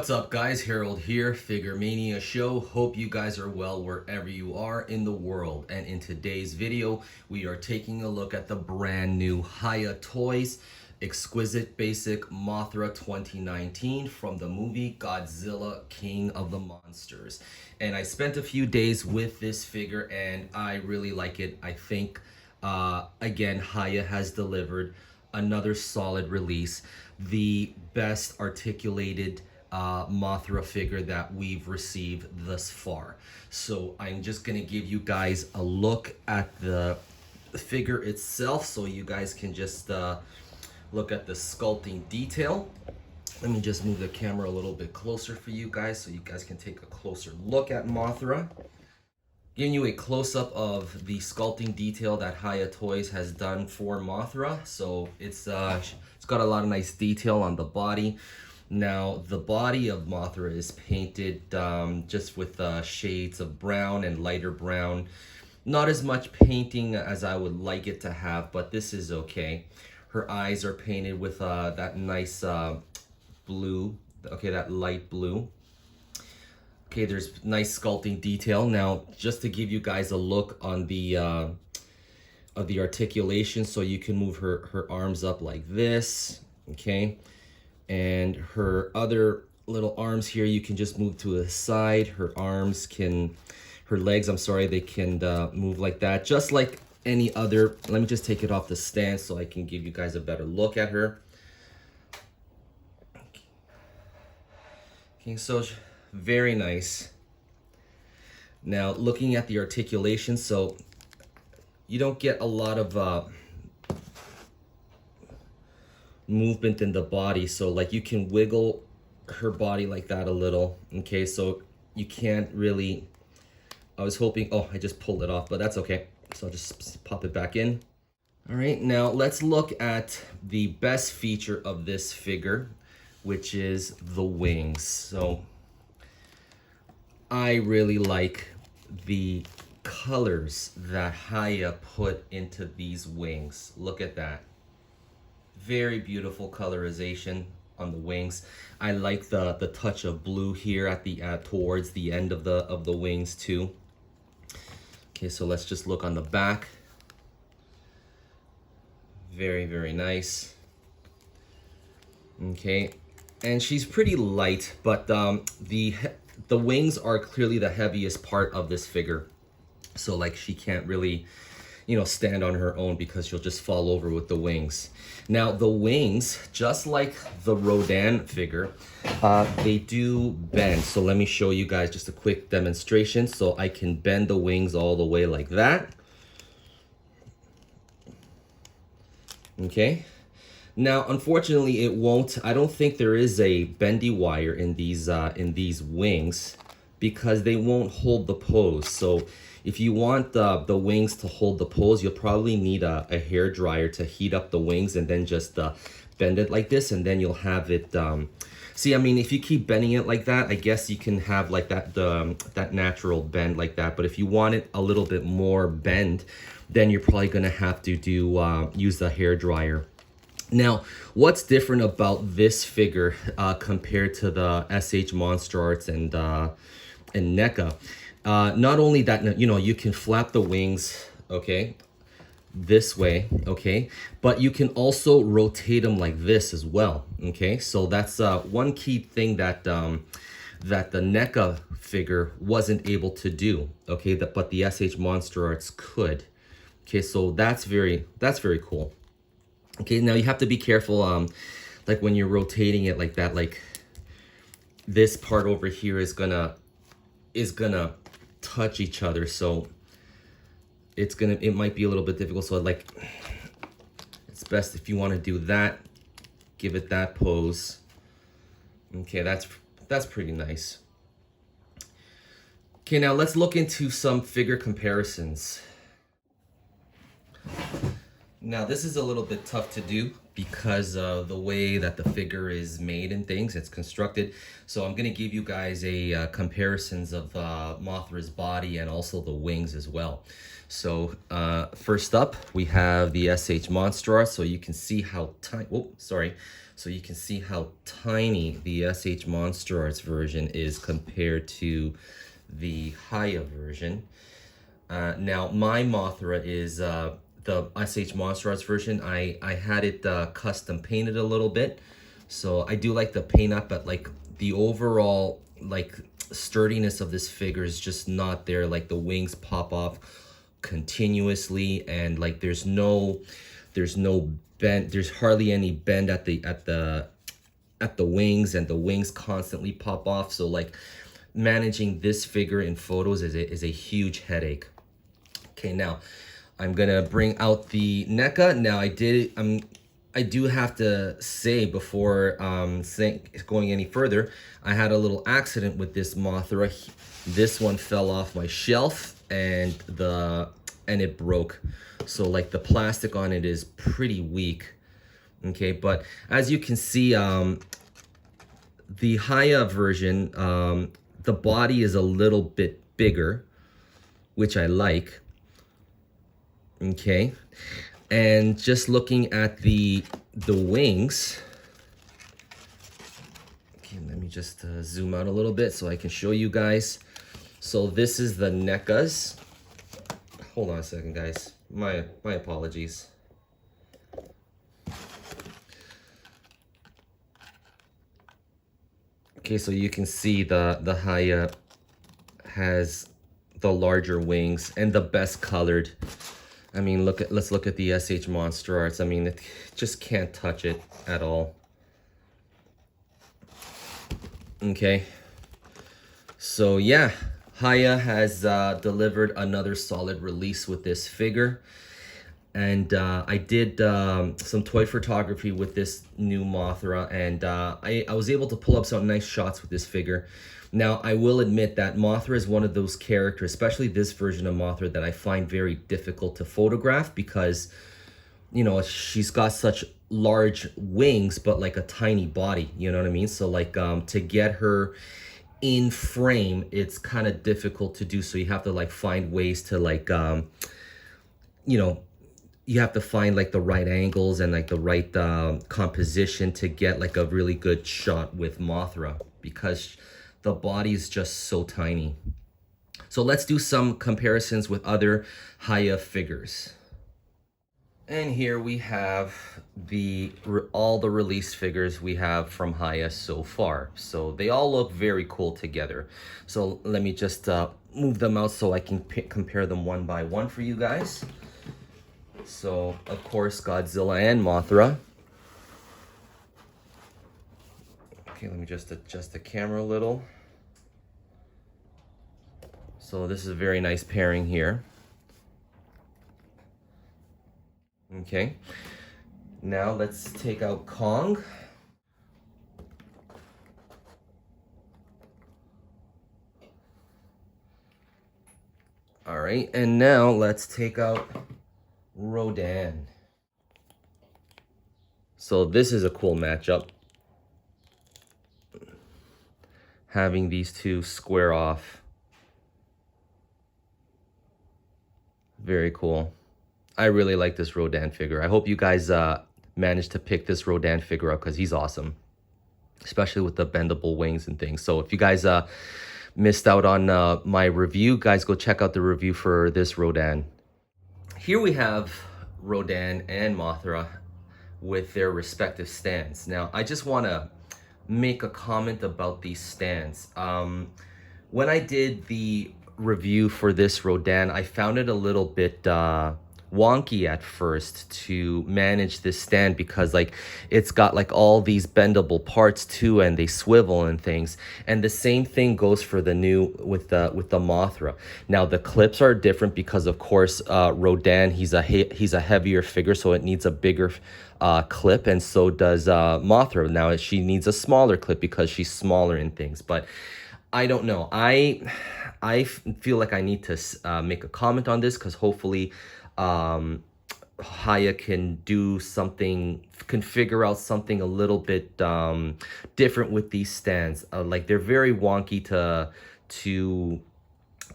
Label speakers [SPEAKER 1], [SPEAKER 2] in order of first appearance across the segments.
[SPEAKER 1] What's up guys, Harold here, Figure Mania Show. Hope you guys are well wherever you are in the world. And in today's video, we are taking a look at the brand new Hiya Toys Exquisite Basic Mothra 2019 from the movie Godzilla King of the Monsters. And I spent a few days with this figure and I really like it. I think, again, Hiya has delivered another solid release. The best articulated Mothra figure that we've received thus far. So I'm just gonna give you guys a look at the figure itself so you guys can just look at the sculpting detail. Let me just move the camera a little bit closer for you guys so you guys can take a closer look at Mothra. Giving you a close-up of the sculpting detail that Hiya Toys has done for Mothra. So it's got a lot of nice detail on the body. Now the body of Mothra is painted just with shades of brown and lighter brown. Not as much painting as I would like it to have, but this is okay. Her eyes are painted with that nice blue, okay, that light blue. Okay, there's nice sculpting detail. Now, just to give you guys a look on the of the articulation, so you can move her arms up like this, okay? And her other little arms here, you can just move to the side. Her legs, I'm sorry, they can move like that, just like any other. Let me just take it off the stand so I can give you guys a better look at her. Okay, so very nice. Now, looking at the articulation, so you don't get a lot of movement in the body, so like you can wiggle her body like that a little, okay? So you can't really, I was hoping, oh, I just pulled it off, but that's okay. So I'll just pop it back in. All right, now let's look at the best feature of this figure, which is the wings. So I really like the colors that Hiya put into these wings. Look at that. Very beautiful colorization on the wings. I like the touch of blue here at the towards the end of the wings too. Okay, so let's just look on the back. Very, very nice. Okay, and she's pretty light, but the wings are clearly the heaviest part of this figure. So like she can't really, you know, stand on her own because she'll just fall over with the wings. Now the wings, just like the Rodan figure, they do bend. So let me show you guys just a quick demonstration. So I can bend the wings all the way like that. Okay. Now, unfortunately, it won't. I don't think there is a bendy wire in these wings because they won't hold the pose. So if you want the wings to hold the pose, you'll probably need a hair dryer to heat up the wings and then just bend it like this, and then you'll have it. See, I mean, if you keep bending it like that, I guess you can have like that natural bend like that. But if you want it a little bit more bend, then you're probably gonna have to use the hair dryer. Now, what's different about this figure compared to the SH Monster Arts and NECA? Not only that, you know, you can flap the wings, okay, this way, okay, but you can also rotate them like this as well, okay? So that's one key thing that that the NECA figure wasn't able to do, okay, but the SH Monster Arts could. Okay, so that's very cool. Okay, now you have to be careful, like when you're rotating it like that, like this part over here is gonna touch each other, so it might be a little bit difficult. So like, it's best if you want to do that, give it that pose. Okay, that's pretty nice. Okay, now let's look into some figure comparisons. Now this is a little bit tough to do because of the way that the figure is made and things, it's constructed. So I'm gonna give you guys a comparisons of Mothra's body and also the wings as well. So first up, we have the SH Monster. So you can see how tiny, so you can see how tiny the SH Monster Arts version is compared to the Hiya version. Now my Mothra is the SH Monster Arts version. I had it custom painted a little bit, so I do like the paint up, but like the overall like sturdiness of this figure is just not there. Like the wings pop off continuously, and like there's no bend, there's hardly any bend at the wings, and the wings constantly pop off. So like managing this figure in photos is a huge headache. Okay, now I'm gonna bring out the NECA. Now I do have to say before going any further, I had a little accident with this Mothra. This one fell off my shelf and it broke. So like the plastic on it is pretty weak. Okay, but as you can see, the Hiya version, the body is a little bit bigger, which I like. Okay, and just looking at the wings, okay, let me just zoom out a little bit so I can show you guys. So this is the NECAs. Hold on a second, guys, my apologies. Okay, so you can see the Hiya has the larger wings and the best colored. I mean, let's look at the SH Monster Arts. I mean, it just can't touch it at all. Okay, so yeah, Hiya has delivered another solid release with this figure. And I did some toy photography with this new Mothra, and I was able to pull up some nice shots with this figure. Now, I will admit that Mothra is one of those characters, especially this version of Mothra, that I find very difficult to photograph because, you know, she's got such large wings, but like a tiny body, you know what I mean? So like to get her in frame, it's kind of difficult to do. So you have to like find ways to like, you know, you have to find like the right angles and like the right composition to get like a really good shot with Mothra because the body is just so tiny. So let's do some comparisons with other Hiya figures. And here we have all the release figures we have from Hiya so far. So they all look very cool together. So let me just move them out so I can compare them one by one for you guys. So, of course, Godzilla and Mothra. Okay, let me just adjust the camera a little. So this is a very nice pairing here. Okay, now let's take out Kong. All right, and now let's take out Rodan. So this is a cool matchup, having these two square off. Very cool. I really like this Rodan figure. I hope you guys managed to pick this Rodan figure up because he's awesome, especially with the bendable wings and things. So if you guys missed out on my review, guys, go check out the review for this Rodan. Here we have Rodan and Mothra with their respective stands. Now, I just want to make a comment about these stands. When I did the review for this Rodan, I found it a little bit wonky at first to manage this stand because like it's got like all these bendable parts too, and they swivel and things. And the same thing goes for the new with the Mothra. Now the clips are different because of course Rodan, he's a heavier figure, so it needs a bigger clip, and so does Mothra. Now she needs a smaller clip because she's smaller in things. But I don't know, I feel like I need to make a comment on this because hopefully Hiya can do something, can figure out something a little bit different with these stands. Like they're very wonky to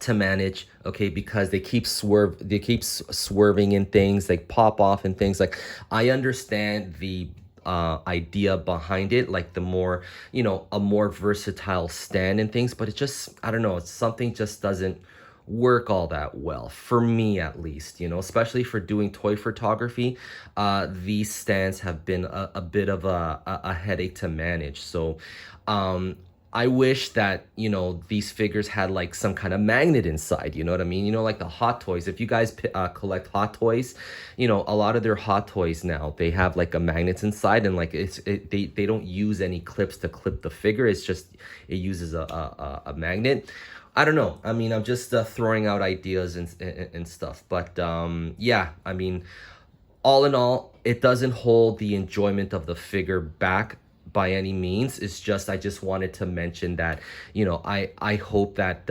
[SPEAKER 1] to manage, okay, because they keep swerving in things, like pop off and things. Like, I understand the idea behind it, like the more, you know, a more versatile stand and things, but it just, I don't know, it's something just doesn't work all that well for me, at least, you know, especially for doing toy photography. These stands have been a bit of a headache to manage. So I wish that, you know, these figures had like some kind of magnet inside, you know what I mean? You know, like the Hot Toys. If you guys collect Hot Toys, you know, a lot of their Hot Toys now, they have like a magnet inside, and like they don't use any clips to clip the figure. It's just, it uses a magnet. I don't know. I mean, I'm just throwing out ideas and stuff. But yeah, I mean, all in all, it doesn't hold the enjoyment of the figure back by any means. It's just, I just wanted to mention that, you know, I hope that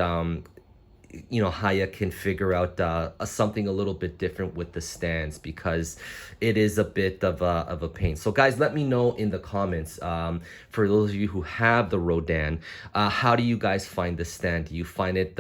[SPEAKER 1] you know, Hiya can figure out something a little bit different with the stands, because it is a bit of a pain. So guys, let me know in the comments, for those of you who have the Rodan, how do you guys find the stand? Do you find it,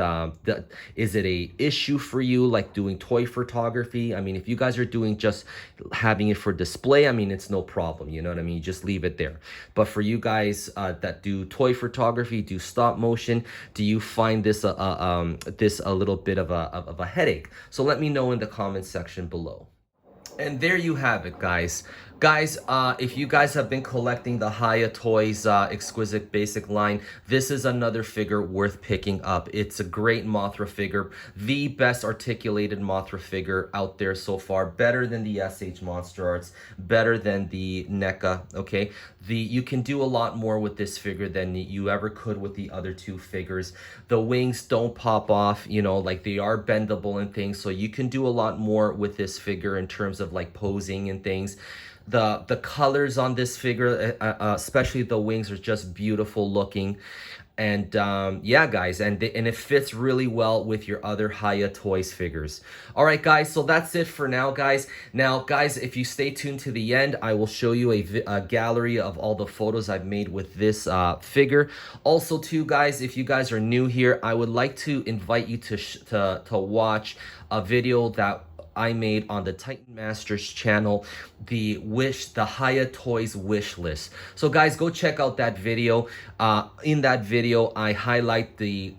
[SPEAKER 1] is it a issue for you, like doing toy photography? I mean, if you guys are doing just having it for display, I mean, it's no problem, you know what I mean? You just leave it there. But for you guys that do toy photography, do stop motion, do you find this a little bit of a headache? So let me know in the comments section below. And there you have it, guys. If you guys have been collecting the Hiya Toys Exquisite Basic line, this is another figure worth picking up. It's a great Mothra figure, the best articulated Mothra figure out there so far. Better than the SH Monster Arts, better than the NECA, okay? You can do a lot more with this figure than you ever could with the other two figures. The wings don't pop off, you know, like they are bendable and things, so you can do a lot more with this figure in terms of like posing and things. The colors on this figure, especially the wings, are just beautiful looking. And yeah, guys, and it fits really well with your other Hiya Toys figures. All right, guys, so that's it for now, guys. Now, guys, if you stay tuned to the end, I will show you a gallery of all the photos I've made with this figure. Also, too, guys, if you guys are new here, I would like to invite you to watch a video that I made on the Titan Masters channel, the Hiya Toys wish list. So guys, go check out that video. In that video, I highlight the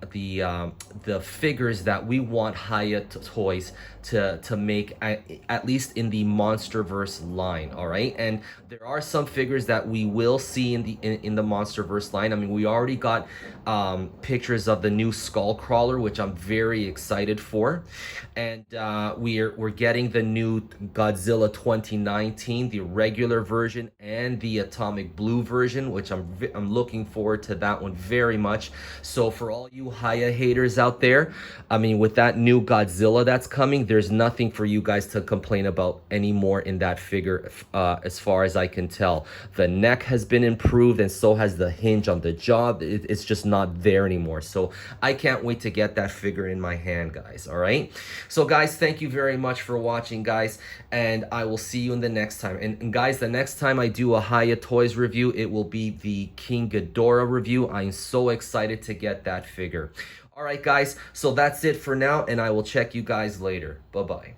[SPEAKER 1] figures that we want Hiya Toys to make, at least in the MonsterVerse line. All right, and there are some figures that we will see in the MonsterVerse line. I mean, we already got pictures of the new Skullcrawler, which I'm very excited for, and we're getting the new Godzilla 2019, the regular version and the Atomic Blue version, which I'm looking forward to that one very much. So for all you Hiya haters out there, I mean, with that new Godzilla that's coming, there's nothing for you guys to complain about anymore in that figure, as far as I can tell. The neck has been improved, and so has the hinge on the jaw. It's just not there anymore. So I can't wait to get that figure in my hand, guys. All right, so guys, thank you very much for watching, guys, and I will see you in the next time. And guys, the next time I do a Hiya Toys review, it will be the King Ghidorah review. I'm so excited to get that figure. All right, guys, so that's it for now, and I will check you guys later. Bye-bye.